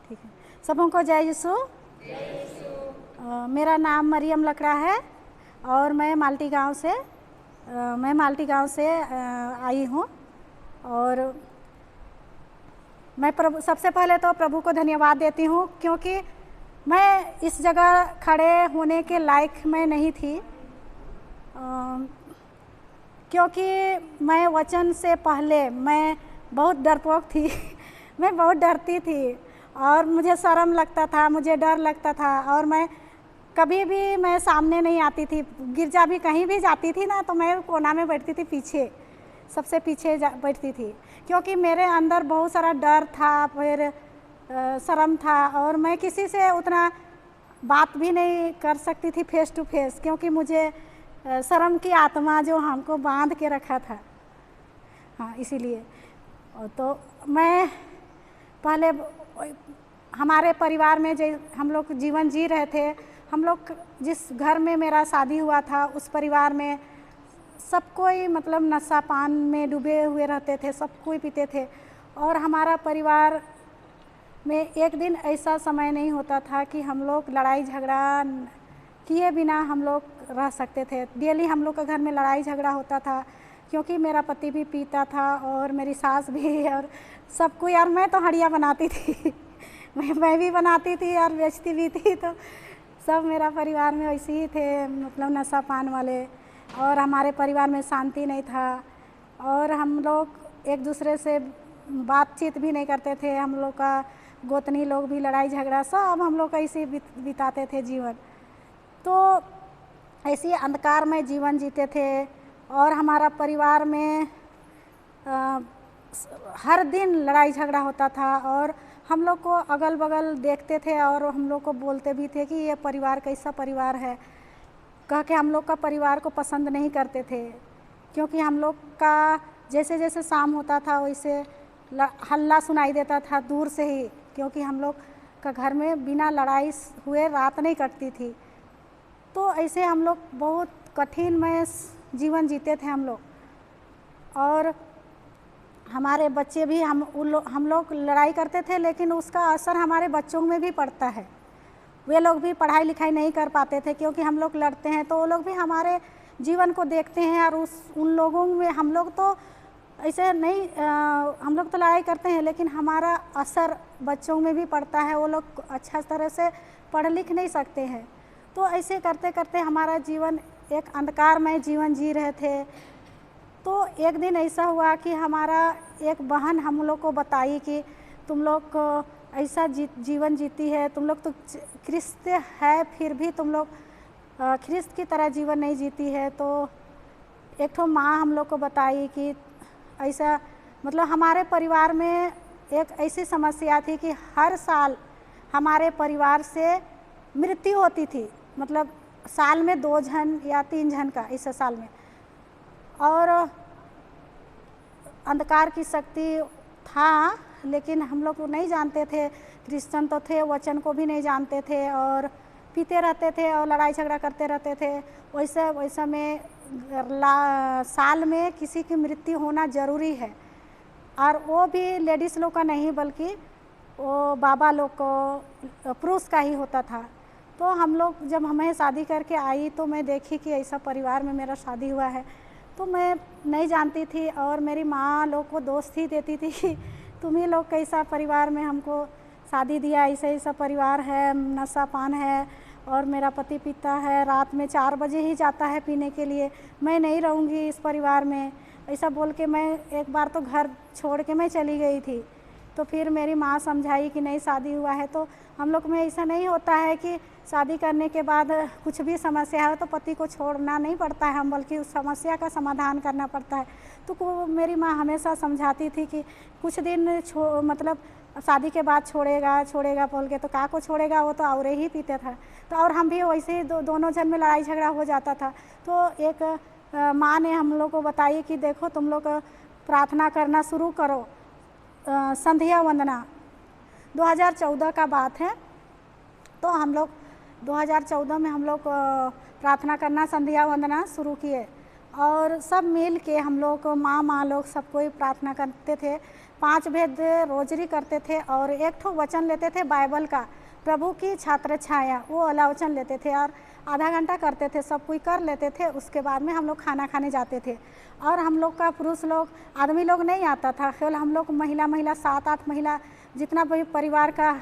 ठीक है, सबों को जय यीशु। मेरा नाम मरियम लकड़ा है और मैं माल्टी गांव से आई हूँ। और मैं सबसे पहले तो प्रभु को धन्यवाद देती हूँ, क्योंकि मैं इस जगह खड़े होने के लायक मैं नहीं थी, क्योंकि मैं वचन से पहले मैं बहुत डरपोक थी मैं बहुत डरती थी और मुझे शर्म लगता था, मुझे डर लगता था। और मैं कभी भी मैं सामने नहीं आती थी, गिरजा भी कहीं भी जाती थी ना तो मैं कोना में बैठती थी, पीछे सबसे पीछे बैठती थी, क्योंकि मेरे अंदर बहुत सारा डर था, फिर शर्म था और मैं किसी से उतना बात भी नहीं कर सकती थी फेस टू फेस, क्योंकि मुझे शर्म की आत्मा जो हमको बांध के रखा था। हाँ, इसीलिए तो मैं पहले हमारे परिवार में जो हम लोग जीवन जी रहे थे, हम लोग जिस घर में मेरा शादी हुआ था उस परिवार में सब कोई मतलब नशा पान में डूबे हुए रहते थे, सब कोई पीते थे। और हमारा परिवार में एक दिन ऐसा समय नहीं होता था कि हम लोग लड़ाई झगड़ा किए बिना हम लोग रह सकते थे। डेली हम लोग के घर में लड़ाई झगड़ा होता था, क्योंकि मेरा पति भी पीता था और मेरी सास भी और सब कोई। और मैं तो हड़िया बनाती थी मैं भी बनाती थी और बेचती भी थी, तो सब मेरा परिवार में वैसे ही थे, मतलब नशा पान वाले। और हमारे परिवार में शांति नहीं था और हम लोग एक दूसरे से बातचीत भी नहीं करते थे। हम लोग का गोतनी लोग भी लड़ाई झगड़ा सब हम लोग ऐसे बिताते थे जीवन। तो ऐसी अंधकार में जीवन जीते थे और हमारा परिवार में हर दिन लड़ाई झगड़ा होता था और हम लोग को अगल बगल देखते थे और हम लोग को बोलते भी थे कि ये परिवार कैसा परिवार है, कह के हम लोग का परिवार को पसंद नहीं करते थे। क्योंकि हम लोग का जैसे जैसे शाम होता था वैसे हल्ला सुनाई देता था दूर से ही, क्योंकि हम लोग का घर में बिना लड़ाई हुए रात नहीं कटती थी। तो ऐसे हम लोग बहुत कठिन में जीवन जीते थे हम लोग। और हमारे बच्चे भी हम लोग लड़ाई करते थे, लेकिन उसका असर हमारे बच्चों में भी पड़ता है। वे लोग भी पढ़ाई लिखाई नहीं कर पाते थे, क्योंकि हम लोग लड़ते हैं तो वो लोग भी हमारे जीवन को देखते हैं। और उन लोगों में हम लोग तो ऐसे नहीं, हम लोग तो लड़ाई करते हैं लेकिन हमारा असर बच्चों में भी पड़ता है। वो लोग अच्छा तरह से पढ़ लिख नहीं सकते हैं। तो ऐसे करते करते हमारा जीवन एक अंधकारमय जीवन जी रहे थे। तो एक दिन ऐसा हुआ कि हमारा एक बहन हम लोग को बताई कि तुम लोग ऐसा जीवन जीती है, तुम लोग तो ख्रिस्त है फिर भी तुम लोग ख्रिस्त की तरह जीवन नहीं जीती है। तो एक ठो माँ हम लोग को बताई कि ऐसा, मतलब हमारे परिवार में एक ऐसी समस्या थी कि हर साल हमारे परिवार से मृत्यु होती थी, मतलब साल में 2 जन या 3 जन का इस साल में। और अंधकार की शक्ति था, लेकिन हम लोग को नहीं जानते थे, क्रिश्चियन तो थे, वचन को भी नहीं जानते थे और पीते रहते थे और लड़ाई झगड़ा करते रहते थे। वैसे में साल में किसी की मृत्यु होना ज़रूरी है, और वो भी लेडीज़ लोग का नहीं बल्कि वो बाबा लोग को पुरुष का ही होता था। तो हम लोग जब हमें शादी करके आई तो मैं देखी कि ऐसा परिवार में मेरा शादी हुआ है। तो मैं नहीं जानती थी और मेरी माँ लोग को दोस्त ही देती थी कि तुम ही लोग कैसा परिवार में हमको शादी दिया, ऐसा परिवार है, नशा पान है और मेरा पति पीता है, रात में 4 बजे ही जाता है पीने के लिए, मैं नहीं रहूँगी इस परिवार में, ऐसा बोल के मैं एक बार तो घर छोड़ के मैं चली गई थी। तो फिर मेरी माँ समझाई कि नहीं, शादी हुआ है तो हम लोग में ऐसा नहीं होता है कि शादी करने के बाद कुछ भी समस्या हो तो पति को छोड़ना नहीं पड़ता है, हम बल्कि उस समस्या का समाधान करना पड़ता है। तो मेरी माँ हमेशा समझाती थी कि कुछ दिन मतलब शादी के बाद छोड़ेगा बोल के, तो का को छोड़ेगा, वो तो और ही पीते था। तो और हम भी वैसे ही दोनों जन में लड़ाई झगड़ा हो जाता था। तो एक माँ ने हम लोग को बताई कि देखो तुम लोग प्रार्थना करना शुरू करो, संध्या वंदना 2014 का बात है। तो हम लोग 2014 में हम लोग प्रार्थना करना, संध्या वंदना शुरू किए और सब मिल के हम लोग माँ लोग सब कोई प्रार्थना करते थे। 5 भेद रोजरी करते थे और एक ठो वचन लेते थे बाइबल का, प्रभु की छात्र छाया, वो वाला वचन लेते थे और आधा घंटा करते थे, सब कोई कर लेते थे। उसके बाद में हम लोग खाना खाने जाते थे और हम लोग का पुरुष लोग आदमी लोग नहीं आता था, केवल हम लोग महिला 7-8 महिला, जितना भी परिवार का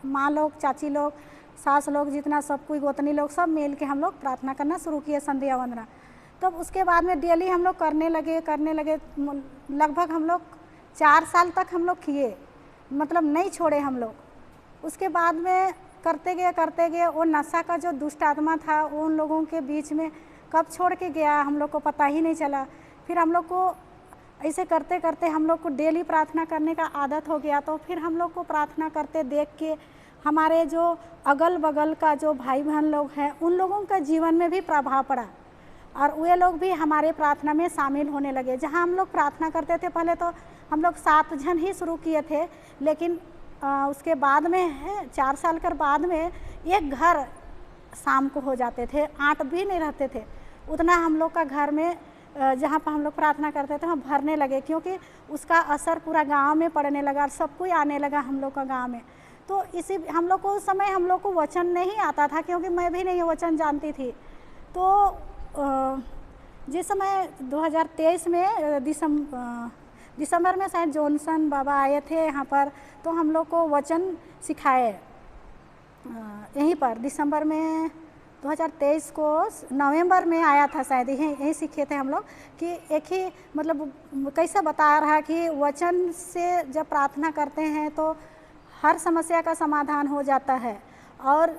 माँ लोग, चाची लोग, सास लोग, जितना सब कोई गोतनी लोग सब मिल के हम लोग प्रार्थना करना शुरू किए, संध्या वंदना। तब उसके बाद में डेली हम लोग करने लगे। लगभग हम लोग 4 साल तक हम लोग किए, मतलब नहीं छोड़े हम लोग। उसके बाद में करते गए वो नशा का जो दुष्ट आत्मा था वो उन लोगों के बीच में कब छोड़ के गया हम लोग को पता ही नहीं चला। फिर हम लोग को ऐसे करते करते हम लोग को डेली प्रार्थना करने का आदत हो गया। तो फिर हम लोग को प्रार्थना करते देख के हमारे जो अगल बगल का जो भाई बहन लोग हैं उन लोगों का जीवन में भी प्रभाव पड़ा और वे लोग भी हमारे प्रार्थना में शामिल होने लगे। जहाँ हम लोग प्रार्थना करते थे, पहले तो हम लोग 7 जन ही शुरू किए थे, लेकिन उसके बाद में 4 साल कर बाद में एक घर शाम को हो जाते थे, 8 भी नहीं रहते थे। उतना हम लोग का घर में जहाँ पर हम लोग प्रार्थना करते थे वहाँ भरने लगे, क्योंकि उसका असर पूरा गांव में पड़ने लगा और सब कोई आने लगा हम लोग का गांव में। तो इसी हम लोग को उस समय हम लोग को वचन नहीं आता था, क्योंकि मैं भी नहीं वचन जानती थी। तो जिस समय 2023 में दिसंबर में शायद जॉनसन बाबा आए थे यहाँ पर, तो हम लोग को वचन सिखाए यहीं पर। दिसंबर में 2023 को नवंबर में आया था शायद, यहीं सीखे थे हम लोग कि एक ही मतलब कैसा बता रहा कि वचन से जब प्रार्थना करते हैं तो हर समस्या का समाधान हो जाता है और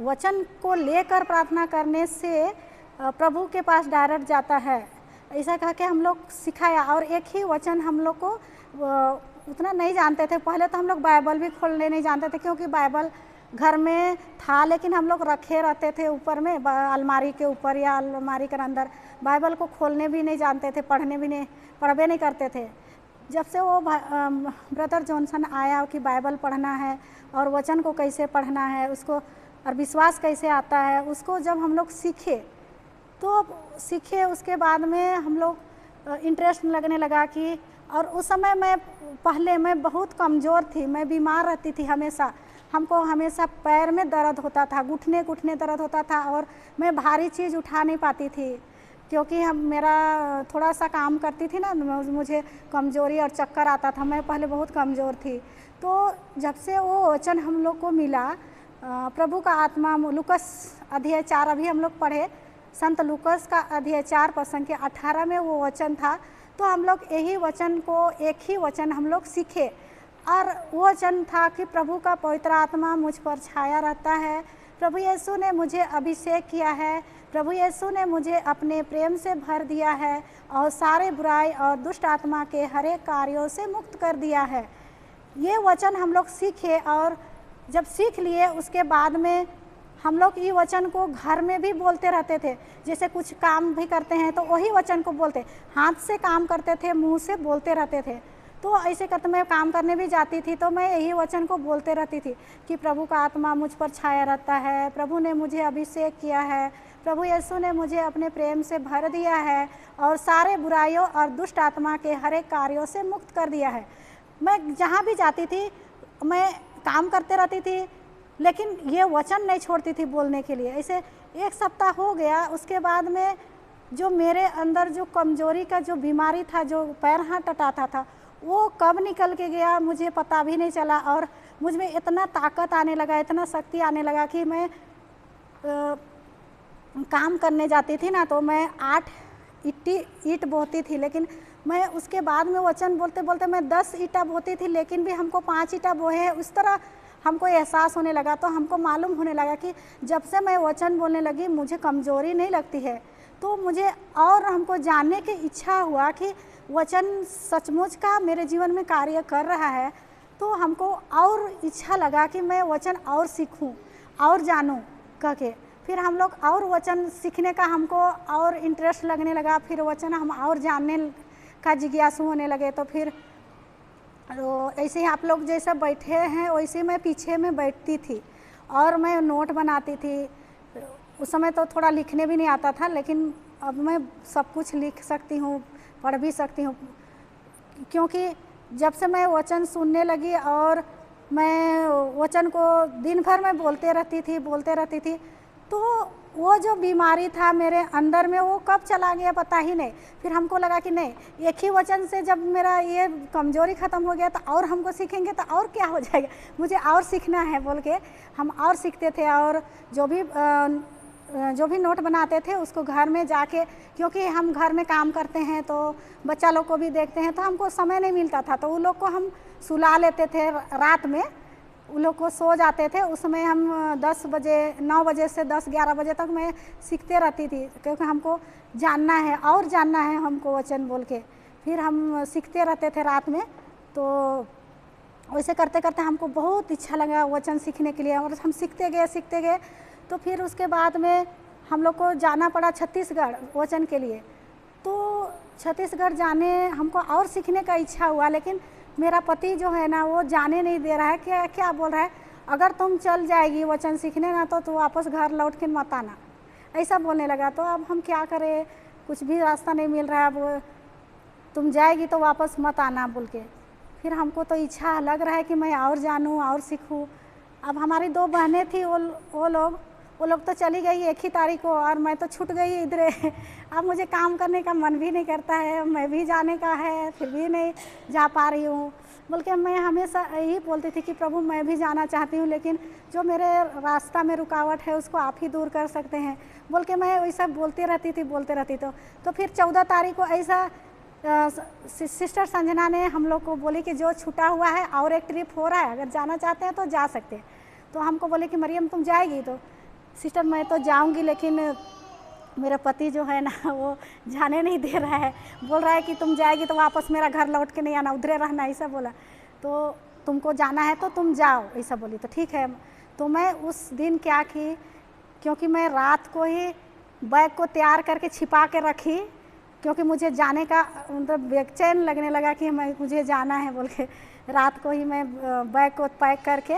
वचन को लेकर प्रार्थना करने से प्रभु के पास डायरेक्ट जाता है, ऐसा कह के हम लोग सिखाया। और एक ही वचन हम लोग को उतना नहीं जानते थे। पहले तो हम लोग बाइबल भी खोलने नहीं जानते थे, क्योंकि बाइबल घर में था लेकिन हम लोग रखे रहते थे ऊपर में अलमारी के ऊपर या अलमारी के अंदर। बाइबल को खोलने भी नहीं जानते थे, पढ़वे नहीं करते थे। जब से वो ब्रदर जॉनसन आया कि बाइबल पढ़ना है और वचन को कैसे पढ़ना है उसको, और विश्वास कैसे आता है उसको, जब हम लोग सीखे उसके बाद में हम लोग इंटरेस्ट लगने लगा कि। और उस समय मैं बहुत कमज़ोर थी, मैं बीमार रहती थी हमेशा। हमको हमेशा पैर में दर्द होता था, घुटने दर्द होता था और मैं भारी चीज़ उठा नहीं पाती थी, क्योंकि मेरा थोड़ा सा काम करती थी ना, मुझे कमज़ोरी और चक्कर आता था। मैं पहले बहुत कमज़ोर थी। तो जब से वो वचन हम लोग को मिला, प्रभु का आत्मा, लूकस अध्याय 4 अभी हम लोग पढ़े, संत लूकस का अध्याय 4 पद संख्या 18 में वो वचन था। तो हम लोग यही वचन को, एक ही वचन हम लोग सीखे और वो वचन था कि प्रभु का पवित्र आत्मा मुझ पर छाया रहता है, प्रभु यीशु ने मुझे अभिषेक किया है, प्रभु यीशु ने मुझे अपने प्रेम से भर दिया है और सारे बुराई और दुष्ट आत्मा के हर एक कार्यों से मुक्त कर दिया है। ये वचन हम लोग सीखे और जब सीख लिए उसके बाद में हम लोग ये वचन को घर में भी बोलते रहते थे। जैसे कुछ काम भी करते हैं तो वही वचन को बोलते, हाथ से काम करते थे, मुंह से बोलते रहते थे। तो ऐसे करते मैं काम करने भी जाती थी तो मैं यही वचन को बोलते रहती थी कि प्रभु का आत्मा मुझ पर छाया रहता है, प्रभु ने मुझे अभिषेक किया है, प्रभु यीशु ने मुझे अपने प्रेम से भर दिया है और सारे बुराइयों और दुष्ट आत्मा के हर एक कार्यों से मुक्त कर दिया है। मैं जहाँ भी जाती थी मैं काम करते रहती थी, लेकिन ये वचन नहीं छोड़ती थी बोलने के लिए। ऐसे 1 सप्ताह हो गया। उसके बाद में जो मेरे अंदर जो कमजोरी का जो बीमारी था, जो पैर हाथ टटाता था, वो कब निकल के गया मुझे पता भी नहीं चला और मुझ में इतना ताकत आने लगा, इतना शक्ति आने लगा कि मैं काम करने जाती थी ना तो मैं 8 ईंट बोती थी, लेकिन मैं उसके बाद में वचन बोलते बोलते मैं 10 ईंटा बोती थी, लेकिन भी हमको 5 ईंटा बोए हैं। उस तरह हमको एहसास होने लगा। तो हमको मालूम होने लगा कि जब से मैं वचन बोलने लगी मुझे कमज़ोरी नहीं लगती है। तो मुझे और हमको जानने की इच्छा हुआ कि वचन सचमुच का मेरे जीवन में कार्य कर रहा है। तो हमको और इच्छा लगा कि मैं वचन और सीखूं और जानूं कह के। फिर हम लोग और वचन सीखने का हमको और इंटरेस्ट लगने लगा। फिर वचन हम और जानने का जिज्ञासु होने लगे। तो फिर ऐसे ही आप लोग जैसे बैठे हैं वैसे मैं पीछे में बैठती थी और मैं नोट बनाती थी। उस समय तो थोड़ा लिखने भी नहीं आता था, लेकिन अब मैं सब कुछ लिख सकती हूँ, पढ़ भी सकती हूँ, क्योंकि जब से मैं वचन सुनने लगी और मैं वचन को दिन भर में बोलते रहती थी, तो वो जो बीमारी था मेरे अंदर में वो कब चला गया पता ही नहीं। फिर हमको लगा कि नहीं, एक ही वचन से जब मेरा ये कमज़ोरी ख़त्म हो गया तो और हमको सीखेंगे तो और क्या हो जाएगा, मुझे और सीखना है बोल के हम और सीखते थे। और जो भी नोट बनाते थे उसको घर में जाके, क्योंकि हम घर में काम करते हैं तो बच्चा लोग को भी देखते हैं तो हमको समय नहीं मिलता था, तो उन लोग को हम सुला लेते थे रात में, उन लोग को सो जाते थे। उसमें हम 9 बजे से 10-11 बजे तक मैं सीखते रहती थी, क्योंकि हमको जानना है और जानना है हमको वचन बोल के। फिर हम सीखते रहते थे रात में। तो वैसे करते करते हमको बहुत इच्छा लगा वचन सीखने के लिए, और हम सीखते गए। तो फिर उसके बाद में हम लोग को जाना पड़ा छत्तीसगढ़ वचन के लिए। तो छत्तीसगढ़ जाने हमको और सीखने का इच्छा हुआ, लेकिन मेरा पति जो है ना वो जाने नहीं दे रहा है। क्या बोल रहा है, अगर तुम चल जाएगी वचन सीखने ना तो वापस घर लौट के मत आना, ऐसा बोलने लगा। तो अब हम क्या करें, कुछ भी रास्ता नहीं मिल रहा है, अब तुम जाएगी तो वापस मत आना बोल के। फिर हमको तो इच्छा लग रहा है कि मैं और जानूँ और सीखूँ। अब हमारी 2 बहनें थी, वो लोग तो चली गई 1 ही तारीख को, और मैं तो छूट गई इधरे। अब मुझे काम करने का मन भी नहीं करता है, मैं भी जाने का है फिर भी नहीं जा पा रही हूँ बोल के मैं हमेशा यही बोलती थी कि प्रभु मैं भी जाना चाहती हूँ, लेकिन जो मेरे रास्ता में रुकावट है उसको आप ही दूर कर सकते हैं बोल के मैं वैसा बोलते रहती थी। तो फिर 14 तारीख को ऐसा सिस्टर संजना ने हम लोग को बोली कि जो छूटा हुआ है और एक ट्रिप हो रहा है, अगर जाना चाहते हैं तो जा सकते हैं। तो हमको बोले कि मरियम तुम जाएगी? तो सिस्टर मैं तो जाऊंगी, लेकिन मेरा पति जो है ना वो जाने नहीं दे रहा है, बोल रहा है कि तुम जाएगी तो वापस मेरा घर लौट के नहीं आना, उधरे रहना, ऐसा बोला। तो तुमको जाना है तो तुम जाओ, ऐसा बोली। तो ठीक है। तो मैं उस दिन क्या की, क्योंकि मैं रात को ही बैग को तैयार करके छिपा के रखी, क्योंकि मुझे जाने का मतलब बेचैन लगने लगा कि मुझे जाना है बोल के। रात को ही मैं बैग को पैक करके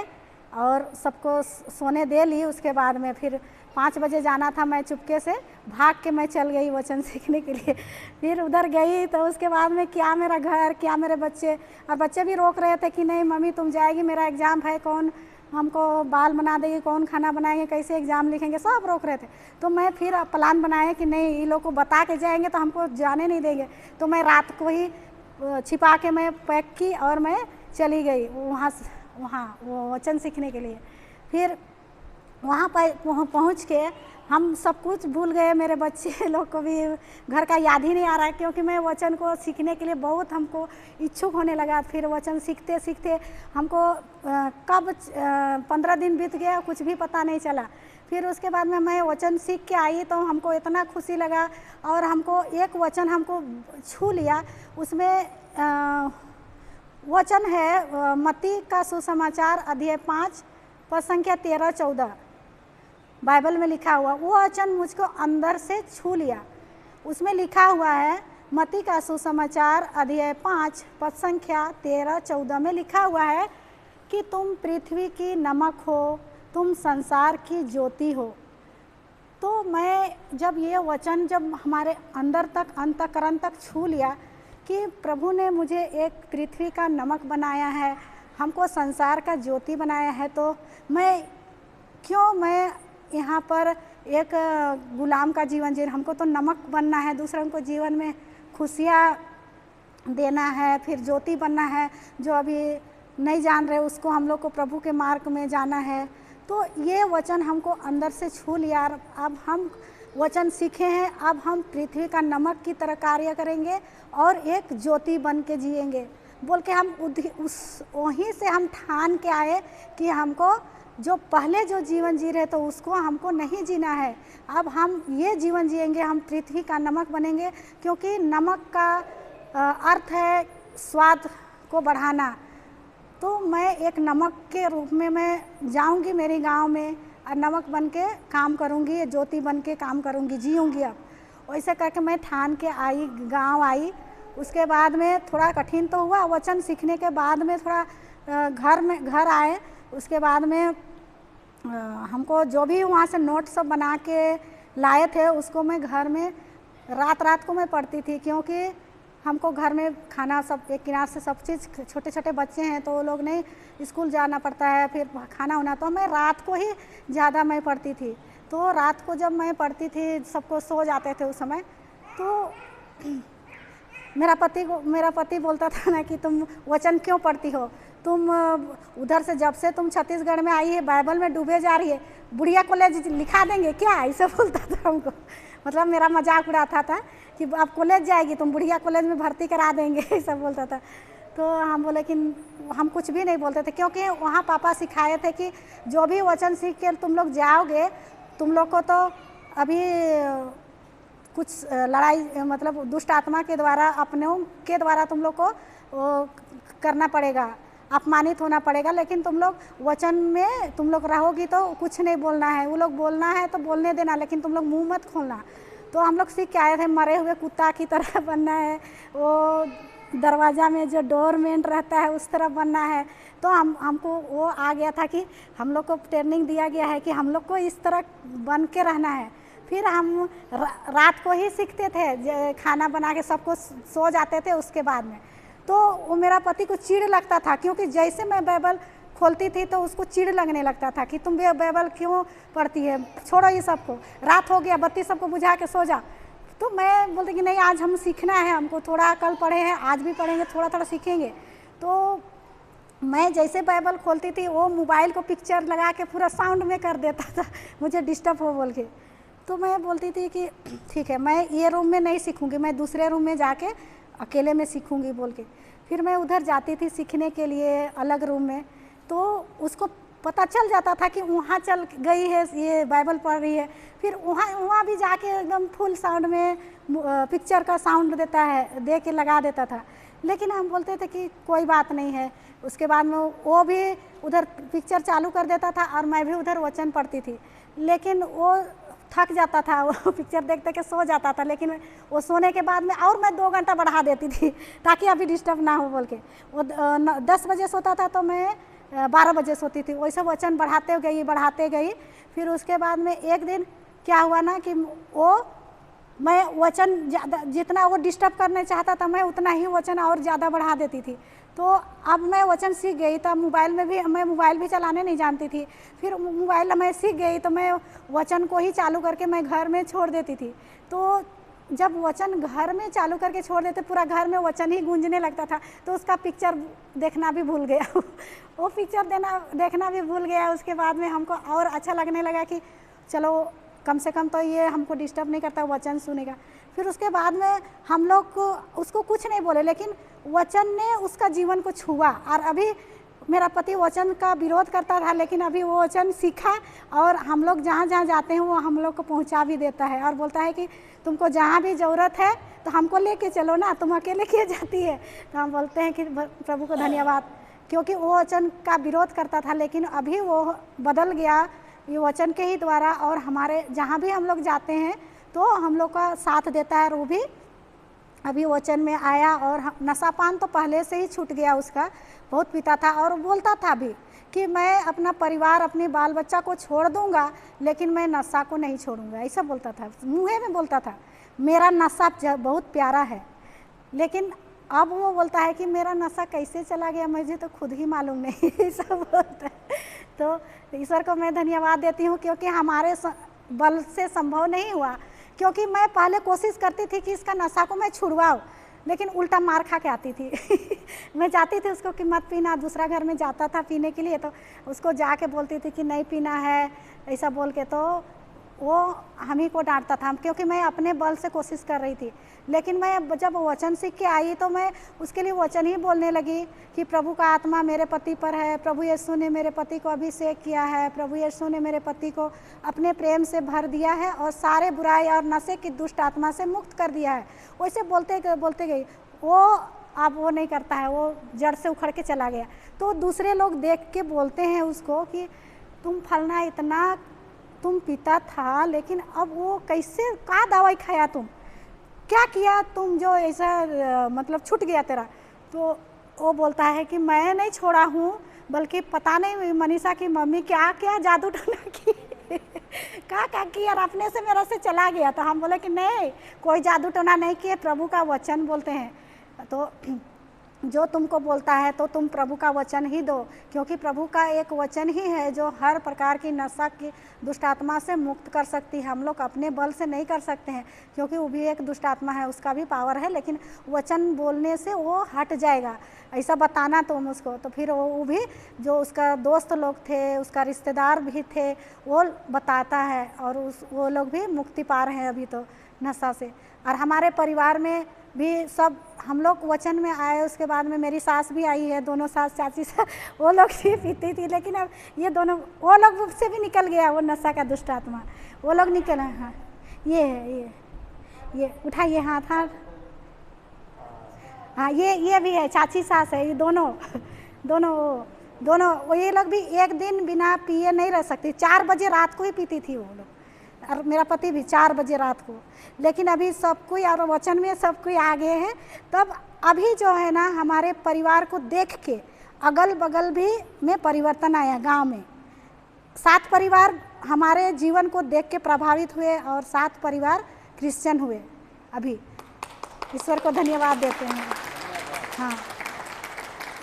और सबको सोने दे ली। उसके बाद में फिर 5 बजे जाना था, मैं चुपके से भाग के मैं चल गई वचन सीखने के लिए। फिर उधर गई तो उसके बाद में क्या मेरा घर, क्या मेरे बच्चे, और बच्चे भी रोक रहे थे कि नहीं मम्मी तुम जाएगी, मेरा एग्ज़ाम है, कौन हमको बाल बना देगी, कौन खाना बनाएंगे, कैसे एग्ज़ाम लिखेंगे, सब रोक रहे थे। तो मैं फिर प्लान बनाया कि नहीं, ये लोग को बता के जाएंगे तो हमको जाने नहीं देंगे। तो मैं रात को ही छिपा के मैं पैक की और मैं चली गई वहाँ वो वचन सीखने के लिए। फिर वहाँ पर पहुँच के हम सब कुछ भूल गए, मेरे बच्चे लोग को भी घर का याद ही नहीं आ रहा है, क्योंकि मैं वचन को सीखने के लिए बहुत हमको इच्छुक होने लगा। फिर वचन सीखते सीखते हमको कब 15 दिन बीत गया कुछ भी पता नहीं चला। फिर उसके बाद में मैं वचन सीख के आई तो हमको इतना खुशी लगा, और हमको एक वचन हमको छू लिया। उसमें वचन है मत्ती का सुसमाचार अध्याय 5 पद संख्या 13-14 बाइबल में लिखा हुआ। वो वचन मुझको अंदर से छू लिया। उसमें लिखा हुआ है, मत्ती का सुसमाचार अध्याय 5 पद संख्या 13-14 में लिखा हुआ है कि तुम पृथ्वी की नमक हो, तुम संसार की ज्योति हो। तो मैं जब ये वचन जब हमारे अंदर तक अंतःकरण तक छू लिया कि प्रभु ने मुझे एक पृथ्वी का नमक बनाया है, हमको संसार का ज्योति बनाया है, तो मैं यहाँ पर एक गुलाम का जीवन जी, हमको तो नमक बनना है, दूसरों को जीवन में खुशियाँ देना है, फिर ज्योति बनना है। जो अभी नहीं जान रहे उसको हम लोग को प्रभु के मार्ग में जाना है। तो ये वचन हमको अंदर से छू लिया। अब हम वचन सीखे हैं, अब हम पृथ्वी का नमक की तरह कार्य करेंगे और एक ज्योति बन के जिएंगे बोल के हम वहीं से हम ठान के आए कि हमको जो पहले जो जीवन जी रहे तो उसको हमको नहीं जीना है। अब हम ये जीवन जिएंगे, हम पृथ्वी का नमक बनेंगे, क्योंकि नमक का अर्थ है स्वाद को बढ़ाना। तो मैं एक नमक के रूप में मैं जाऊंगी मेरे गांव में और नमक बन के काम करूंगी, ज्योति बन के काम करूंगी, जीऊँगी। अब वैसे करके मैं ठान के आई, गांव आई। उसके बाद में थोड़ा कठिन तो हुआ, वचन सीखने के बाद में थोड़ा घर आए। उसके बाद में हमको जो भी वहाँ से नोट सब बना के लाए थे उसको मैं घर में रात को मैं पढ़ती थी, क्योंकि हमको घर में खाना सब एक किनार से सब चीज़, छोटे छोटे बच्चे हैं तो वो लोग नहीं स्कूल जाना पड़ता है, फिर खाना होना, तो मैं रात को ही ज़्यादा मैं पढ़ती थी। तो रात को जब मैं पढ़ती थी, सबको सो जाते थे उस समय, तो मेरा पति बोलता था ना कि तुम वचन क्यों पढ़ती हो, तुम उधर से जब से तुम छत्तीसगढ़ में आई है बाइबल में डूबे जा रही है, बुढ़िया कॉलेज लिखा देंगे क्या, ऐसे बोलता था हमको। मतलब मेरा मजाक उड़ाता था कि अब कॉलेज जाएगी तुम, बुढ़िया कॉलेज में भर्ती करा देंगे, ऐसा बोलता था। तो हम बोले कि हम कुछ भी नहीं बोलते थे, क्योंकि वहाँ पापा सिखाए थे कि जो भी वचन सीख के तुम लोग जाओगे, तुम लोग को तो अभी कुछ लड़ाई, मतलब दुष्ट आत्मा के द्वारा, अपनों के द्वारा तुम लोग को करना पड़ेगा, अपमानित होना पड़ेगा, लेकिन तुम लोग वचन में तुम लोग रहोगी तो कुछ नहीं बोलना है, वो लोग बोलना है तो बोलने देना, लेकिन तुम लोग मुंह मत खोलना। तो हम लोग सीख के आए थे, मरे हुए कुत्ता की तरह बनना है, वो दरवाज़ा में जो डोरमेट रहता है उस तरह बनना है। तो हमको वो आ गया था कि हम लोग को ट्रेनिंग दिया गया है कि हम लोग को इस तरह बन के रहना है। फिर हम रात को ही सीखते थे, खाना बना के सबको सो जाते थे उसके बाद में। तो वो मेरा पति को चिढ़ लगता था, क्योंकि जैसे मैं बाइबल खोलती थी तो उसको चिढ़ लगने लगता था कि तुम बाइबल क्यों पढ़ती है, छोड़ो ये सबको, रात हो गया, बत्ती सबको बुझा के सो जा। तो मैं बोलती कि नहीं, आज हम सीखना है, हमको थोड़ा, कल पढ़े हैं आज भी पढ़ेंगे, थोड़ा थोड़ा सीखेंगे। तो मैं जैसे बाइबल खोलती थी, वो मोबाइल को पिक्चर लगा के पूरा साउंड में कर देता था, मुझे डिस्टर्ब हो बोल के। तो मैं बोलती थी कि ठीक है, मैं ये रूम में नहीं सीखूंगी, मैं दूसरे रूम में जाके अकेले में सीखूंगी बोल के। फिर मैं उधर जाती थी सीखने के लिए अलग रूम में, तो उसको पता चल जाता था कि वहाँ चल गई है, ये बाइबल पढ़ रही है। फिर वहाँ भी जाके एकदम फुल साउंड में पिक्चर का साउंड देता है, दे के लगा देता था। लेकिन हम बोलते थे कि कोई बात नहीं है। उसके बाद में वो भी उधर पिक्चर चालू कर देता था और मैं भी उधर वचन पढ़ती थी, लेकिन वो थक जाता था, वो पिक्चर देखते के सो जाता था। लेकिन वो सोने के बाद में और मैं 2 घंटा बढ़ा देती थी ताकि अभी डिस्टर्ब ना हो बोल के। वो 10 बजे सोता था तो मैं 12 बजे सोती थी। वैसे वचन बढ़ाते गई। फिर उसके बाद में एक दिन क्या हुआ ना कि मैं वचन ज़्यादा, जितना वो डिस्टर्ब करने चाहता था मैं उतना ही वचन और ज़्यादा बढ़ा देती थी। तो अब मैं वचन सीख गई, तब मैं मोबाइल भी चलाने नहीं जानती थी। फिर मोबाइल मैं सीख गई तो मैं वचन को ही चालू करके मैं घर में छोड़ देती थी। तो जब वचन घर में चालू करके छोड़ देते, पूरा घर में वचन ही गूंजने लगता था। तो उसका पिक्चर देखना भी भूल गया वो पिक्चर देखना भी भूल गया। उसके बाद में हमको और अच्छा लगने लगा कि चलो कम से कम तो ये हमको डिस्टर्ब नहीं करता, वचन सुनेगा। फिर उसके बाद में हम लोग को उसको कुछ नहीं बोले, लेकिन वचन ने उसका जीवन को छुआ। और अभी मेरा पति वचन का विरोध करता था, लेकिन अभी वो वचन सीखा और हम लोग जहाँ जहाँ जाते हैं वो हम लोग को पहुँचा भी देता है और बोलता है कि तुमको जहाँ भी ज़रूरत है तो हमको लेके चलो ना, तुम अकेले क्यों जाती है। तो हम बोलते हैं कि प्रभु को धन्यवाद, क्योंकि वो वचन का विरोध करता था, लेकिन अभी वो बदल गया ये वचन के ही द्वारा। और हमारे जहाँ भी हम लोग जाते हैं तो हम लोग का साथ देता है। वो भी अभी वचन में आया और नशा पान तो पहले से ही छूट गया उसका, बहुत पीता था और बोलता था भी कि मैं अपना परिवार, अपने बाल बच्चा को छोड़ दूंगा, लेकिन मैं नशा को नहीं छोड़ूंगा, ऐसा बोलता था, मुँह में बोलता था। मेरा नशा बहुत प्यारा है, लेकिन अब वो बोलता है कि मेरा नशा कैसे चला गया मुझे तो खुद ही मालूम नहीं, ऐसा बोलता है। तो ईश्वर को मैं धन्यवाद देती हूँ, क्योंकि हमारे बल से संभव नहीं हुआ। क्योंकि मैं पहले कोशिश करती थी कि इसका नशा को मैं छुड़वाऊँ, लेकिन उल्टा मार खा के आती थी मैं जाती थी उसको कि मत पीना, दूसरा घर में जाता था पीने के लिए, तो उसको जाके बोलती थी कि नहीं पीना है, ऐसा बोल के। तो वो हम ही को डांटता था, क्योंकि मैं अपने बल से कोशिश कर रही थी। लेकिन मैं जब वचन सीख के आई तो मैं उसके लिए वचन ही बोलने लगी कि प्रभु का आत्मा मेरे पति पर है, प्रभु यीशु ने मेरे पति को अभिषेक किया है, प्रभु यीशु ने मेरे पति को अपने प्रेम से भर दिया है और सारे बुराई और नशे की दुष्ट आत्मा से मुक्त कर दिया है। वैसे बोलते गई। वो अब वो नहीं करता है, वो जड़ से उखड़ के चला गया। तो दूसरे लोग देख के बोलते हैं उसको कि तुम फलना इतना तुम पीता था, लेकिन अब वो कैसे, क्या दवाई खाया, तुम क्या किया, तुम जो ऐसा मतलब छूट गया तेरा। तो वो बोलता है कि मैं नहीं छोड़ा हूँ, बल्कि पता नहीं मनीषा की मम्मी क्या क्या जादू टोना की क्या किया और अपने से मेरा से चला गया। तो हम बोले कि नहीं, कोई जादू टोना नहीं किए, प्रभु का वचन बोलते हैं। तो जो तुमको बोलता है तो तुम प्रभु का वचन ही दो, क्योंकि प्रभु का एक वचन ही है जो हर प्रकार की नशा की दुष्ट आत्मा से मुक्त कर सकती है। हम लोग अपने बल से नहीं कर सकते हैं, क्योंकि वो भी एक दुष्ट आत्मा है, उसका भी पावर है, लेकिन वचन बोलने से वो हट जाएगा। ऐसा बताना तुम उसको, तो फिर वो भी जो उसका दोस्त लोग थे, उसका रिश्तेदार भी थे, वो बताता है और वो लोग भी मुक्ति पा रहे हैं अभी तो नशा से। और हमारे परिवार में भी सब हम लोग वचन में आए, उसके बाद में मेरी सास भी आई है, दोनों सास चाची से वो लोग भी पीती थी, लेकिन अब ये दोनों वो लोग से भी निकल गया वो नशा का दुष्ट आत्मा, वो लोग निकल। हाँ ये है, ये उठाइए हाथ हाथ। हाँ ये भी है, चाची सास है, ये दोनों वो ये लोग भी एक दिन बिना पिए नहीं रह सकती। 4 बजे रात को ही पीती थी वो लोग, और मेरा पति भी 4 बजे रात को। लेकिन अभी सब कोई और वचन में सब कोई आगे है। तब अभी जो है ना, हमारे परिवार को देख के अगल बगल भी में परिवर्तन आया। गांव में 7 परिवार हमारे जीवन को देख के प्रभावित हुए और 7 परिवार क्रिश्चियन हुए। अभी ईश्वर को धन्यवाद देते हैं। हाँ,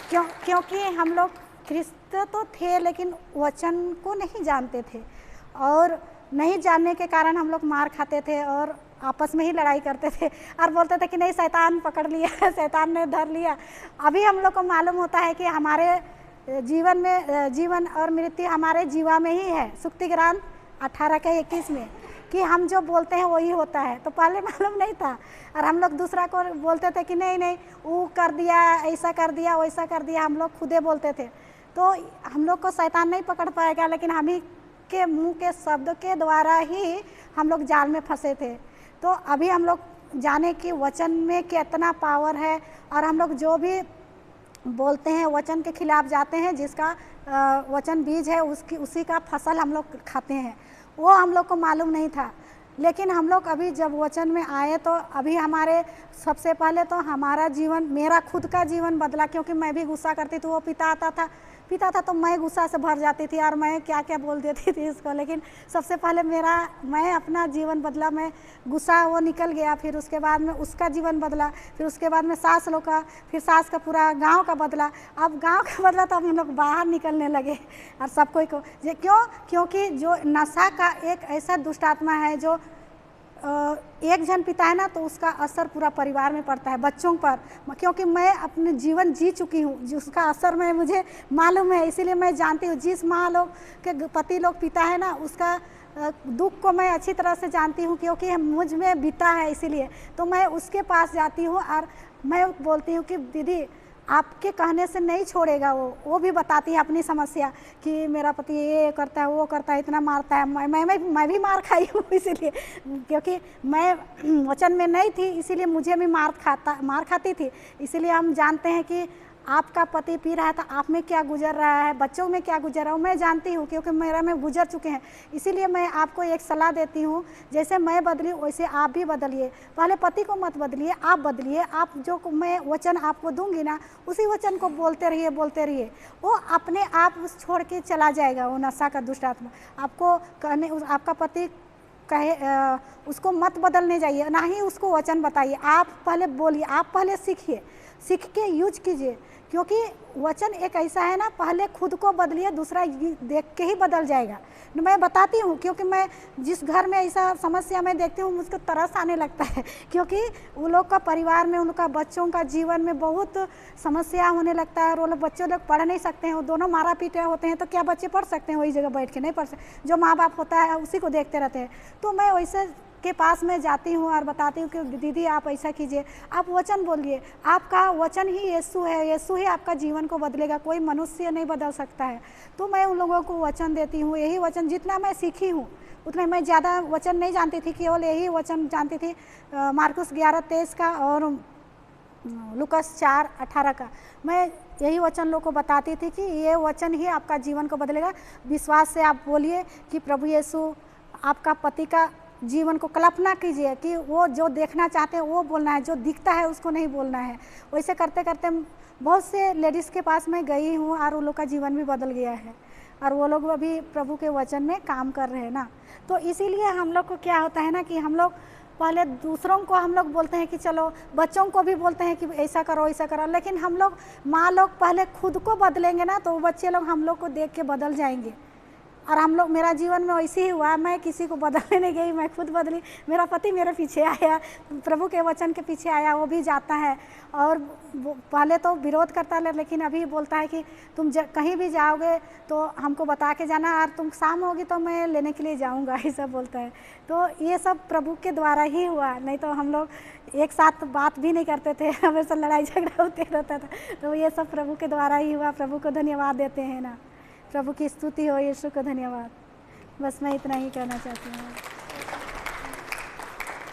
क्योंकि हम लोग क्रिश्चियन तो थे, लेकिन वचन को नहीं जानते थे, और नहीं जानने के कारण हम लोग मार खाते थे और आपस में ही लड़ाई करते थे और बोलते थे कि नहीं, शैतान पकड़ लिया, शैतान ने धर लिया। अभी हम लोग को मालूम होता है कि हमारे जीवन में जीवन और मृत्यु हमारे जीवा में ही है। सुक्ति ग्रंथ 18:21 में कि हम जो बोलते हैं वही होता है। तो पहले मालूम नहीं था, और हम लोग दूसरा को बोलते थे कि नहीं वो कर दिया, ऐसा कर दिया, वैसा कर दिया, हम लोग खुदे बोलते थे। तो हम लोग को शैतान नहीं पकड़ पाएगा, लेकिन हम ही के मुंह के शब्द के द्वारा ही हम लोग जाल में फंसे थे। तो अभी हम लोग जाने कि वचन में कितना पावर है, और हम लोग जो भी बोलते हैं वचन के खिलाफ जाते हैं। जिसका वचन बीज है उसी का फसल हम लोग खाते हैं। वो हम लोग को मालूम नहीं था, लेकिन हम लोग अभी जब वचन में आए तो अभी हमारे सबसे पहले तो हमारा जीवन, मेरा खुद का जीवन बदला। क्योंकि मैं भी गुस्सा करती थी, वो पिता था तो मैं गुस्सा से भर जाती थी और मैं क्या क्या बोल देती थी इसको। लेकिन सबसे पहले मैं अपना जीवन बदला, मैं गुस्सा वो निकल गया। फिर उसके बाद में उसका जीवन बदला, फिर उसके बाद में सास लोग का, फिर सास का पूरा गांव का बदला। अब गांव का बदला तो हम लोग बाहर निकलने लगे और सब कोई को क्योंकि जो नशा का एक ऐसा दुष्ट आत्मा है जो एक जन पिता है ना, तो उसका असर पूरा परिवार में पड़ता है, बच्चों पर। क्योंकि मैं अपने जीवन जी चुकी हूँ, जिसका असर मुझे मालूम है, इसीलिए मैं जानती हूँ। जिस माँ लोग के पति लोग पिता है ना, उसका दुख को मैं अच्छी तरह से जानती हूँ, क्योंकि मुझ में बीता है। इसीलिए तो मैं उसके पास जाती हूँ और मैं बोलती हूँ कि दीदी आपके कहने से नहीं छोड़ेगा। वो भी बताती है अपनी समस्या कि मेरा पति ये करता है, वो करता है, इतना मारता है। मैं भी मार खाई हूँ, इसीलिए क्योंकि मैं वचन में नहीं थी, इसीलिए मुझे भी मार खाती थी। इसीलिए हम जानते हैं कि आपका पति पी रहा है तो आप में क्या गुजर रहा है, बच्चों में क्या गुजर रहा है, मैं जानती हूँ, क्योंकि मेरा में गुजर चुके हैं। इसीलिए मैं आपको एक सलाह देती हूँ, जैसे मैं बदली वैसे आप भी बदलिए। पहले पति को मत बदलिए, आप बदलिए। आप जो मैं वचन आपको दूंगी ना, उसी वचन को बोलते रहिए। वो अपने आप उस छोड़ के चला जाएगा, वो नशा का दुष्ट आत्मा। आपको कहने आपका पति कहे उसको मत बदलने जाइए, ना ही उसको वचन बताइए। आप पहले बोलिए, आप पहले सीख के यूज कीजिए। क्योंकि वचन एक ऐसा है ना, पहले खुद को बदलिए, दूसरा देख के ही बदल जाएगा। मैं बताती हूँ, क्योंकि मैं जिस घर में ऐसा समस्या मैं देखती हूँ, मुझको तरस आने लगता है। क्योंकि वो लोग का परिवार में, उनका बच्चों का जीवन में बहुत समस्या होने लगता है। और वो लोग बच्चों लोग पढ़ नहीं सकते हैं, वो दोनों मारा पीटे होते हैं, तो क्या बच्चे पढ़ सकते हैं? वही जगह बैठ के नहीं पढ़ सकते। जो माँ बाप होता है उसी को देखते रहते हैं। तो मैं वैसे के पास में जाती हूँ और बताती हूँ कि दीदी आप ऐसा कीजिए, आप वचन बोलिए। आपका वचन ही यीशु है, यीशु ही आपका जीवन को बदलेगा, कोई मनुष्य नहीं बदल सकता है। तो मैं उन लोगों को वचन देती हूँ, यही वचन जितना मैं सीखी हूँ उतना। मैं ज़्यादा वचन नहीं जानती थी, केवल यही वचन जानती थी, मार्कुस 11:23 का और लूकास 4:18 का। मैं यही वचन लोगों को बताती थी कि ये वचन ही आपका जीवन को बदलेगा। विश्वास से आप बोलिए कि प्रभु यीशु आपका पति का जीवन को कल्पना कीजिए कि वो जो देखना चाहते हैं वो बोलना है, जो दिखता है उसको नहीं बोलना है। वैसे करते करते बहुत से लेडीज़ के पास मैं गई हूँ और वो लोग का जीवन भी बदल गया है, और वो लोग अभी प्रभु के वचन में काम कर रहे हैं ना। तो इसीलिए हम लोग को क्या होता है ना कि हम लोग पहले दूसरों को हम लोग बोलते हैं कि चलो, बच्चों को भी बोलते हैं कि ऐसा करो ऐसा करो, लेकिन हम लोग माँ लोग पहले खुद को बदलेंगे ना, तो वो बच्चे लोग हम लोग को देख के बदल जाएंगे। और हम लोग, मेरा जीवन में वैसे ही हुआ, मैं किसी को बदलने नहीं गई, मैं खुद बदली। मेरा पति मेरे पीछे आया, प्रभु के वचन के पीछे आया, वो भी जाता है। और पहले तो विरोध करता है, लेकिन अभी बोलता है कि तुम कहीं भी जाओगे तो हमको बता के जाना, और तुम शाम होगी तो मैं लेने के लिए जाऊंगा, ये सब बोलता है। तो ये सब प्रभु के द्वारा ही हुआ, नहीं तो हम लोग एक साथ बात भी नहीं करते थे, हमेशा लड़ाई झगड़ा होते रहता था। तो ये सब प्रभु के द्वारा ही हुआ। प्रभु को धन्यवाद देते हैं ना। प्रभु की स्तुति हो, यीशु को धन्यवाद। बस मैं इतना ही कहना चाहती हूँ।